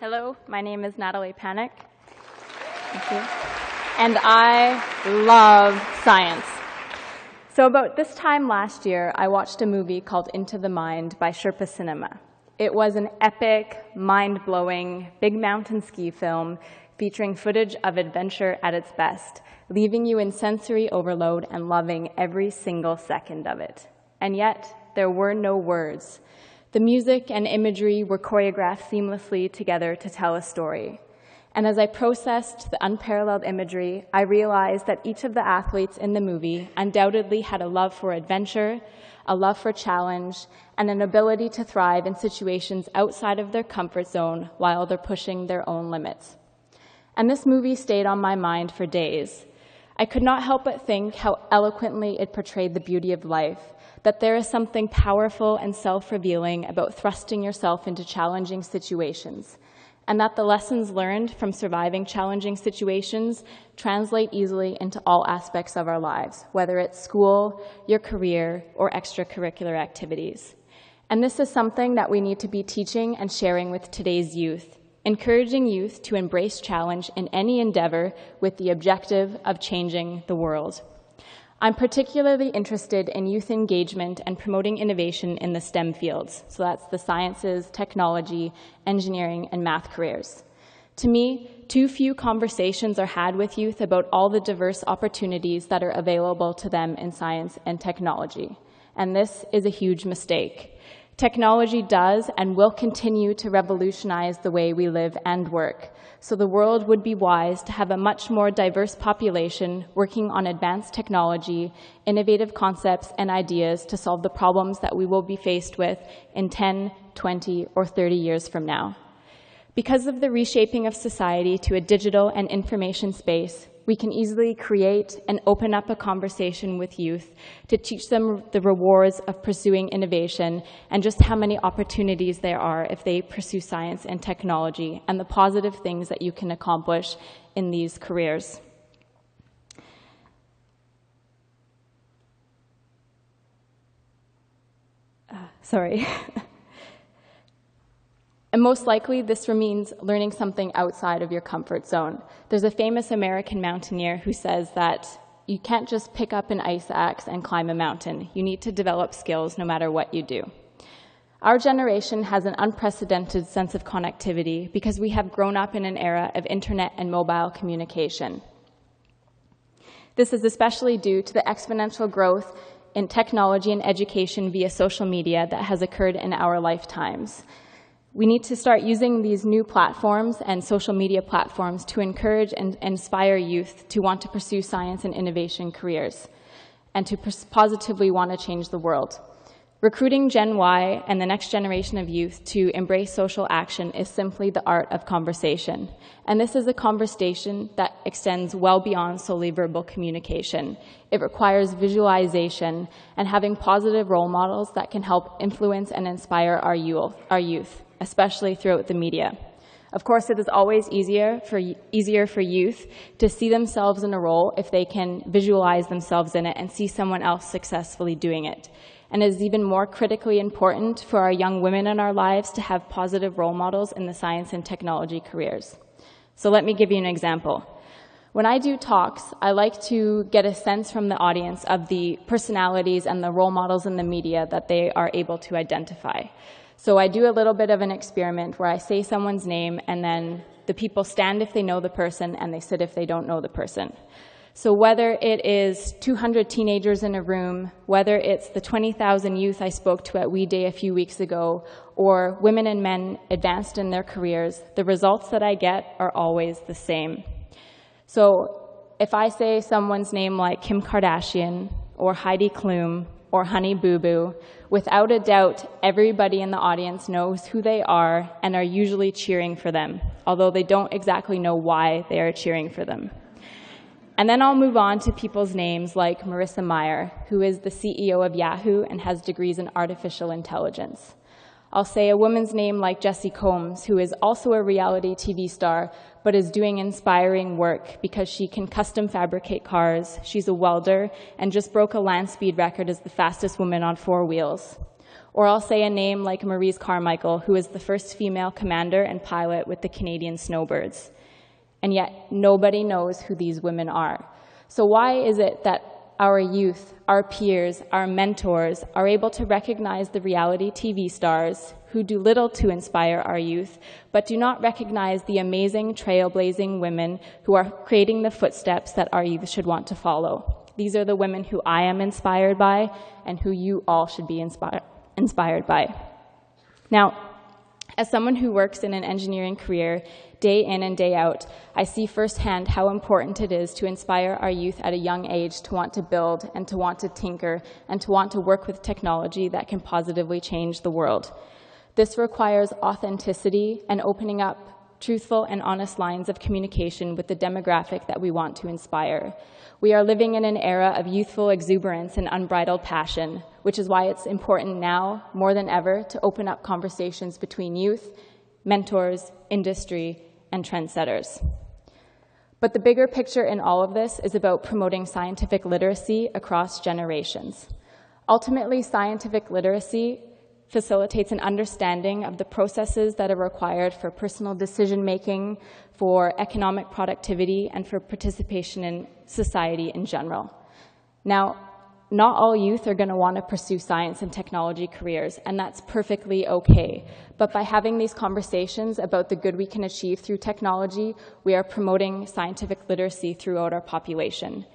Hello, my name is Natalie Panek. Thank you. And I love science. So about this time last year, I watched a movie called Into the Mind by Sherpa Cinema. It was an epic, mind-blowing, big mountain ski film featuring footage of adventure at its best, leaving you in sensory overload and loving every single second of it. And yet, there were no words. The music and imagery were choreographed seamlessly together to tell a story. And as I processed the unparalleled imagery, I realized that each of the athletes in the movie undoubtedly had a love for adventure, a love for challenge, and an ability to thrive in situations outside of their comfort zone while they're pushing their own limits. And this movie stayed on my mind for days. I could not help but think how eloquently it portrayed the beauty of life, that there is something powerful and self-revealing about thrusting yourself into challenging situations, and that the lessons learned from surviving challenging situations translate easily into all aspects of our lives, whether it's school, your career, or extracurricular activities. And this is something that we need to be teaching and sharing with today's youth, encouraging youth to embrace challenge in any endeavor with the objective of changing the world. I'm particularly interested in youth engagement and promoting innovation in the STEM fields. So that's the sciences, technology, engineering, and math careers. To me, too few conversations are had with youth about all the diverse opportunities that are available to them in science and technology. And this is a huge mistake. Technology does and will continue to revolutionize the way we live and work. So the world would be wise to have a much more diverse population working on advanced technology, innovative concepts, and ideas to solve the problems that we will be faced with in 10, 20, or 30 years from now. Because of the reshaping of society to a digital and information space, we can easily create and open up a conversation with youth to teach them the rewards of pursuing innovation and just how many opportunities there are if they pursue science and technology and the positive things that you can accomplish in these careers. Sorry. And most likely, this means learning something outside of your comfort zone. There's a famous American mountaineer who says that you can't just pick up an ice axe and climb a mountain. You need to develop skills no matter what you do. Our generation has an unprecedented sense of connectivity because we have grown up in an era of internet and mobile communication. This is especially due to the exponential growth in technology and education via social media that has occurred in our lifetimes. We need to start using these new platforms and social media platforms to encourage and inspire youth to want to pursue science and innovation careers and to positively want to change the world. Recruiting Gen Y and the next generation of youth to embrace social action is simply the art of conversation. And this is a conversation that extends well beyond solely verbal communication. It requires visualization and having positive role models that can help influence and inspire our youth, especially throughout the media. Of course, it is always easier for youth to see themselves in a role if they can visualize themselves in it and see someone else successfully doing it. And it is even more critically important for our young women in our lives to have positive role models in the science and technology careers. So let me give you an example. When I do talks, I like to get a sense from the audience of the personalities and the role models in the media that they are able to identify. So I do a little bit of an experiment where I say someone's name and then the people stand if they know the person and they sit if they don't know the person. So whether it is 200 teenagers in a room, whether it's the 20,000 youth I spoke to at We Day a few weeks ago, or women and men advanced in their careers, the results that I get are always the same. So if I say someone's name like Kim Kardashian, or Heidi Klum, or Honey Boo Boo, without a doubt, everybody in the audience knows who they are and are usually cheering for them, although they don't exactly know why they are cheering for them. And then I'll move on to people's names like Marissa Mayer, who is the CEO of Yahoo and has degrees in artificial intelligence. I'll say a woman's name like Jessie Combs, who is also a reality TV star, but is doing inspiring work because she can custom fabricate cars, she's a welder, and just broke a land speed record as the fastest woman on 4 wheels. Or I'll say a name like Maurice Carmichael, who is the first female commander and pilot with the Canadian Snowbirds. And yet, nobody knows who these women are. So why is it that our youth, our peers, our mentors are able to recognize the reality TV stars who do little to inspire our youth, but do not recognize the amazing trailblazing women who are creating the footsteps that our youth should want to follow? These are the women who I am inspired by and who you all should be inspired by. Now, as someone who works in an engineering career day in and day out, I see firsthand how important it is to inspire our youth at a young age to want to build and to want to tinker and to want to work with technology that can positively change the world. This requires authenticity and opening up truthful and honest lines of communication with the demographic that we want to inspire. We are living in an era of youthful exuberance and unbridled passion, which is why it's important now, more than ever, to open up conversations between youth, mentors, industry, and trendsetters. But the bigger picture in all of this is about promoting scientific literacy across generations. Ultimately, scientific literacy facilitates an understanding of the processes that are required for personal decision-making, for economic productivity, and for participation in society in general. Now, not all youth are going to want to pursue science and technology careers, and that's perfectly okay. But by having these conversations about the good we can achieve through technology, we are promoting scientific literacy throughout our population.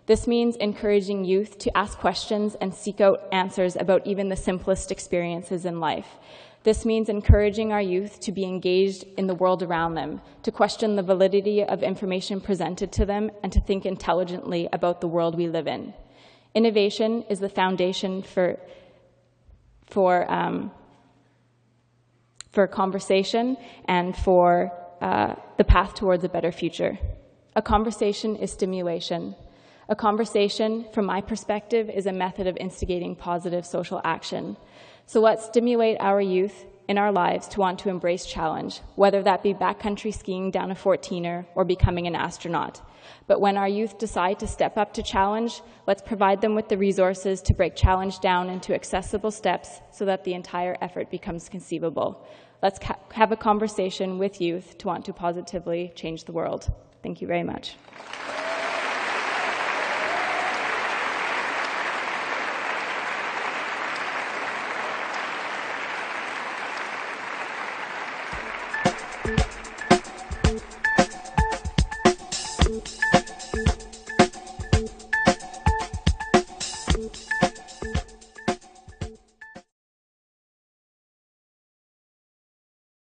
This means encouraging youth to ask questions and seek out answers about even the simplest experiences in life. This means encouraging our youth to be engaged in the world around them, to question the validity of information presented to them, and to think intelligently about the world we live in. Innovation is the foundation for conversation and for the path towards a better future. A conversation is stimulation. A conversation, from my perspective, is a method of instigating positive social action. So let's stimulate our youth in our lives to want to embrace challenge, whether that be backcountry skiing down a 14er or becoming an astronaut. But when our youth decide to step up to challenge, let's provide them with the resources to break challenge down into accessible steps so that the entire effort becomes conceivable. Let's have a conversation with youth to want to positively change the world. Thank you very much.